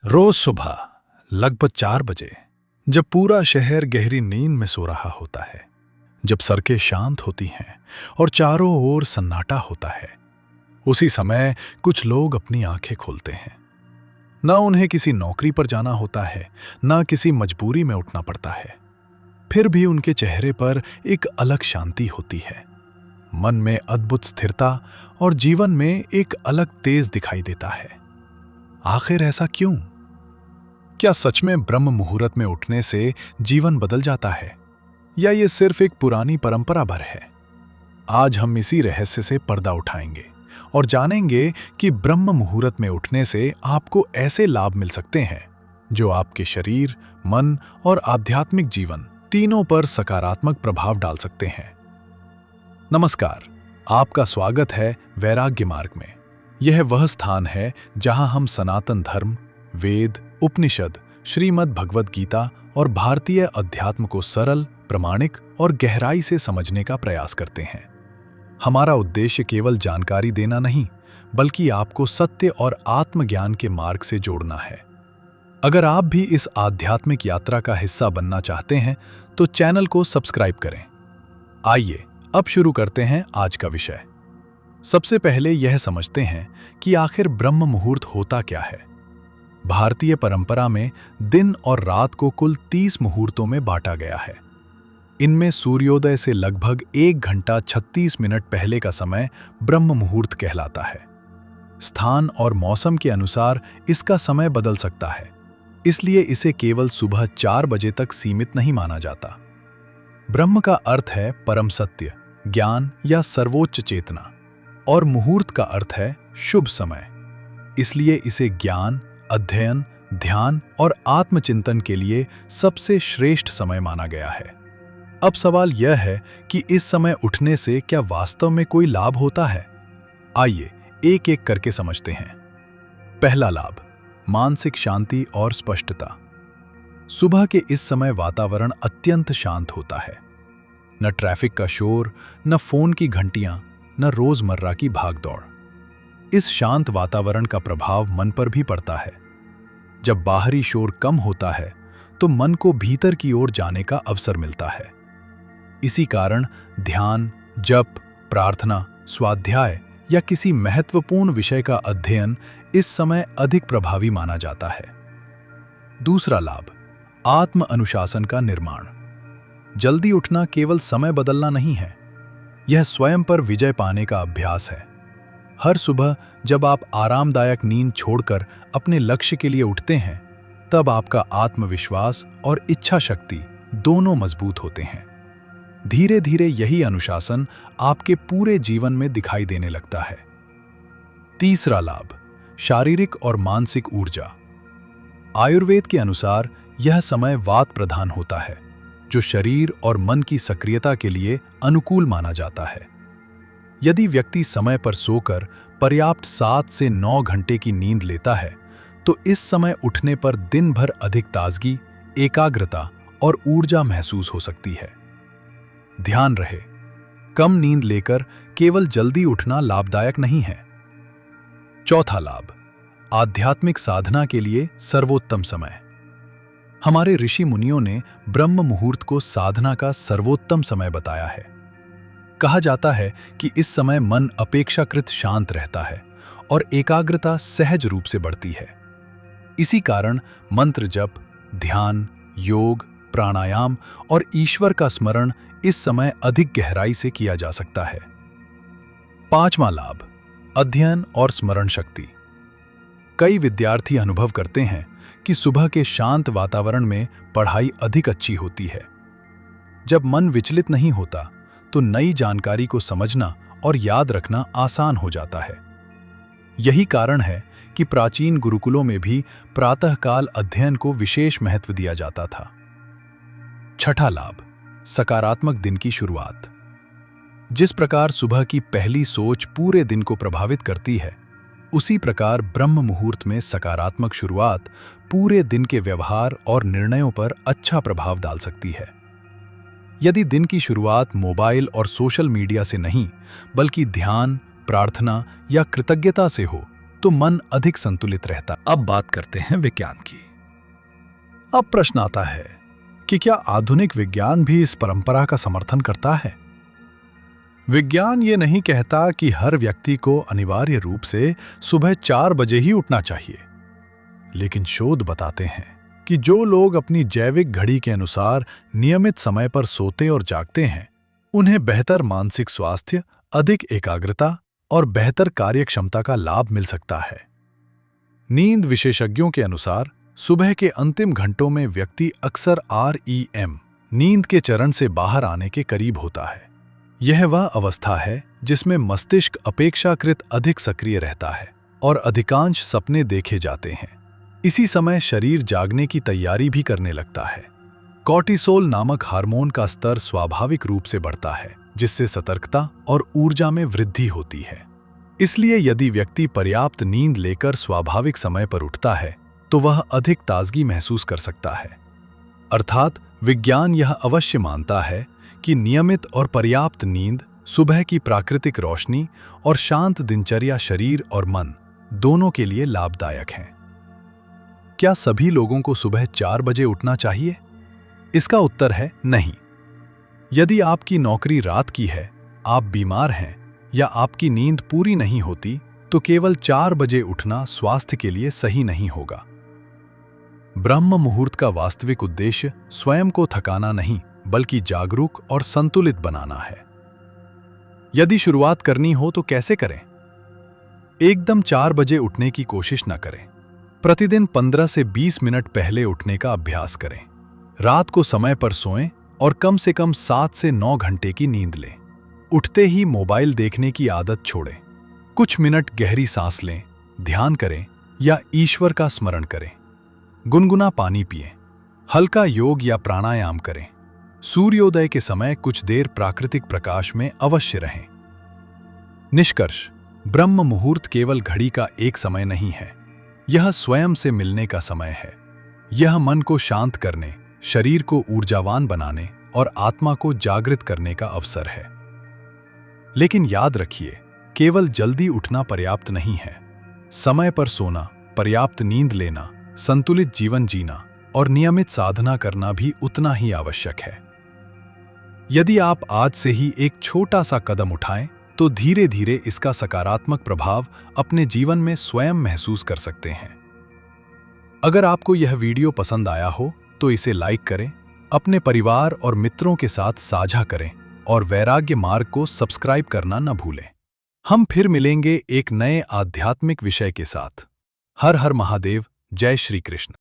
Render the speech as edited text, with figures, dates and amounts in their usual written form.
रोज सुबह लगभग 4 बजे, जब पूरा शहर गहरी नींद में सो रहा होता है, जब सड़कें शांत होती हैं और चारों ओर सन्नाटा होता है, उसी समय कुछ लोग अपनी आंखें खोलते हैं। ना उन्हें किसी नौकरी पर जाना होता है, ना किसी मजबूरी में उठना पड़ता है। फिर भी उनके चेहरे पर एक अलग शांति होती है। मन में अद्भुत स्थिरता और जीवन में एक अलग तेज दिखाई देता है। आखिर ऐसा क्यों? क्या सच में ब्रह्म मुहूर्त में उठने से जीवन बदल जाता है, या ये सिर्फ एक पुरानी परंपरा भर है? आज हम इसी रहस्य से पर्दा उठाएंगे और जानेंगे कि ब्रह्म मुहूर्त में उठने से आपको ऐसे लाभ मिल सकते हैं जो आपके शरीर, मन और आध्यात्मिक जीवन तीनों पर सकारात्मक प्रभाव डाल सकते हैं। नमस्कार, आपका स्वागत है वैराग्य मार्ग में। यह वह स्थान है जहां हम सनातन धर्म, वेद, उपनिषद, श्रीमद् भगवद गीता और भारतीय अध्यात्म को सरल, प्रामाणिक और गहराई से समझने का प्रयास करते हैं। हमारा उद्देश्य केवल जानकारी देना नहीं, बल्कि आपको सत्य और आत्मज्ञान के मार्ग से जोड़ना है। अगर आप भी इस आध्यात्मिक यात्रा का हिस्सा बनना चाहते हैं, तो चैनल को सब्सक्राइब करें। आइए अब शुरू करते हैं आज का विषय। सबसे पहले यह समझते हैं कि आखिर ब्रह्म मुहूर्त होता क्या है। भारतीय परंपरा में दिन और रात को कुल 30 मुहूर्तों में बांटा गया है। इनमें सूर्योदय से लगभग 1 घंटा 36 मिनट पहले का समय ब्रह्म मुहूर्त कहलाता है। स्थान और मौसम के अनुसार इसका समय बदल सकता है, इसलिए इसे केवल सुबह 4 बजे तक सीमित नहीं माना जाता। ब्रह्म का अर्थ है परम सत्य, ज्ञान या सर्वोच्च चेतना, और मुहूर्त का अर्थ है शुभ समय। इसलिए इसे ज्ञान, अध्ययन, ध्यान और आत्मचिंतन के लिए सबसे श्रेष्ठ समय माना गया है। अब सवाल यह है कि इस समय उठने से क्या वास्तव में कोई लाभ होता है? आइए एक एक करके समझते हैं। पहला लाभ, मानसिक शांति और स्पष्टता। सुबह के इस समय वातावरण अत्यंत शांत होता है। न ट्रैफिक का शोर, न फोन की घंटियां, न रोजमर्रा की भागदौड़। इस शांत वातावरण का प्रभाव मन पर भी पड़ता है। जब बाहरी शोर कम होता है, तो मन को भीतर की ओर जाने का अवसर मिलता है। इसी कारण ध्यान, जप, प्रार्थना, स्वाध्याय या किसी महत्वपूर्ण विषय का अध्ययन इस समय अधिक प्रभावी माना जाता है। दूसरा लाभ, आत्म अनुशासन का निर्माण। जल्दी उठना केवल समय बदलना नहीं है, यह स्वयं पर विजय पाने का अभ्यास है। हर सुबह जब आप आरामदायक नींद छोड़कर अपने लक्ष्य के लिए उठते हैं, तब आपका आत्मविश्वास और इच्छा शक्ति दोनों मजबूत होते हैं। धीरे धीरे यही अनुशासन आपके पूरे जीवन में दिखाई देने लगता है। तीसरा लाभ, शारीरिक और मानसिक ऊर्जा। आयुर्वेद के अनुसार यह समय वात प्रधान होता है, जो शरीर और मन की सक्रियता के लिए अनुकूल माना जाता है। यदि व्यक्ति समय पर सोकर पर्याप्त 7 से 9 घंटे की नींद लेता है, तो इस समय उठने पर दिन भर अधिक ताजगी, एकाग्रता और ऊर्जा महसूस हो सकती है। ध्यान रहे, कम नींद लेकर केवल जल्दी उठना लाभदायक नहीं है। चौथा लाभ, आध्यात्मिक साधना के लिए सर्वोत्तम समय। हमारे ऋषि मुनियों ने ब्रह्म मुहूर्त को साधना का सर्वोत्तम समय बताया है। कहा जाता है कि इस समय मन अपेक्षाकृत शांत रहता है और एकाग्रता सहज रूप से बढ़ती है। इसी कारण मंत्र जप, ध्यान, योग, प्राणायाम और ईश्वर का स्मरण इस समय अधिक गहराई से किया जा सकता है। पांचवा लाभ, अध्ययन और स्मरण शक्ति। कई विद्यार्थी अनुभव करते हैं कि सुबह के शांत वातावरण में पढ़ाई अधिक अच्छी होती है। जब मन विचलित नहीं होता, तो नई जानकारी को समझना और याद रखना आसान हो जाता है। यही कारण है कि प्राचीन गुरुकुलों में भी प्रातःकाल अध्ययन को विशेष महत्व दिया जाता था। छठा लाभ, सकारात्मक दिन की शुरुआत। जिस प्रकार सुबह की पहली सोच पूरे दिन को प्रभावित करती है, उसी प्रकार ब्रह्म मुहूर्त में सकारात्मक शुरुआत पूरे दिन के व्यवहार और निर्णयों पर अच्छा प्रभाव डाल सकती है। यदि दिन की शुरुआत मोबाइल और सोशल मीडिया से नहीं, बल्कि ध्यान, प्रार्थना या कृतज्ञता से हो, तो मन अधिक संतुलित रहता। अब बात करते हैं विज्ञान की। अब प्रश्न आता है कि क्या आधुनिक विज्ञान भी इस परंपरा का समर्थन करता है? विज्ञान ये नहीं कहता कि हर व्यक्ति को अनिवार्य रूप से सुबह 4 बजे ही उठना चाहिए, लेकिन शोध बताते हैं कि जो लोग अपनी जैविक घड़ी के अनुसार नियमित समय पर सोते और जागते हैं, उन्हें बेहतर मानसिक स्वास्थ्य, अधिक एकाग्रता और बेहतर कार्यक्षमता का लाभ मिल सकता है। नींद विशेषज्ञों के अनुसार सुबह के अंतिम घंटों में व्यक्ति अक्सर REM नींद के चरण से बाहर आने के करीब होता है। यह वह अवस्था है जिसमें मस्तिष्क अपेक्षाकृत अधिक सक्रिय रहता है और अधिकांश सपने देखे जाते हैं। इसी समय शरीर जागने की तैयारी भी करने लगता है। कॉर्टिसोल नामक हार्मोन का स्तर स्वाभाविक रूप से बढ़ता है, जिससे सतर्कता और ऊर्जा में वृद्धि होती है। इसलिए यदि व्यक्ति पर्याप्त नींद लेकर स्वाभाविक समय पर उठता है, तो वह अधिक ताजगी महसूस कर सकता है। अर्थात विज्ञान यह अवश्य मानता है कि नियमित और पर्याप्त नींद, सुबह की प्राकृतिक रोशनी और शांत दिनचर्या शरीर और मन दोनों के लिए लाभदायक हैं। क्या सभी लोगों को सुबह 4 बजे उठना चाहिए? इसका उत्तर है नहीं। यदि आपकी नौकरी रात की है, आप बीमार हैं या आपकी नींद पूरी नहीं होती, तो केवल 4 बजे उठना स्वास्थ्य के लिए सही नहीं होगा। ब्रह्म मुहूर्त का वास्तविक उद्देश्य स्वयं को थकाना नहीं, बल्कि जागरूक और संतुलित बनाना है। यदि शुरुआत करनी हो तो कैसे करें? एकदम 4 बजे उठने की कोशिश न करें। प्रतिदिन 15 से 20 मिनट पहले उठने का अभ्यास करें। रात को समय पर सोएं और कम से कम 7 से 9 घंटे की नींद लें। उठते ही मोबाइल देखने की आदत छोड़ें। कुछ मिनट गहरी सांस लें, ध्यान करें या ईश्वर का स्मरण करें। गुनगुना पानी पिएं। हल्का योग या प्राणायाम करें। सूर्योदय के समय कुछ देर प्राकृतिक प्रकाश में अवश्य रहें। निष्कर्ष: ब्रह्म मुहूर्त केवल घड़ी का एक समय नहीं है, यह स्वयं से मिलने का समय है। यह मन को शांत करने, शरीर को ऊर्जावान बनाने और आत्मा को जागृत करने का अवसर है। लेकिन याद रखिए, केवल जल्दी उठना पर्याप्त नहीं है। समय पर सोना, पर्याप्त नींद लेना, संतुलित जीवन जीना और नियमित साधना करना भी उतना ही आवश्यक है। यदि आप आज से ही एक छोटा सा कदम उठाएं, तो धीरे धीरे इसका सकारात्मक प्रभाव अपने जीवन में स्वयं महसूस कर सकते हैं। अगर आपको यह वीडियो पसंद आया हो तो इसे लाइक करें, अपने परिवार और मित्रों के साथ साझा करें और वैराग्य मार्ग को सब्सक्राइब करना न भूलें। हम फिर मिलेंगे एक नए आध्यात्मिक विषय के साथ। हर हर महादेव। जय श्री कृष्ण।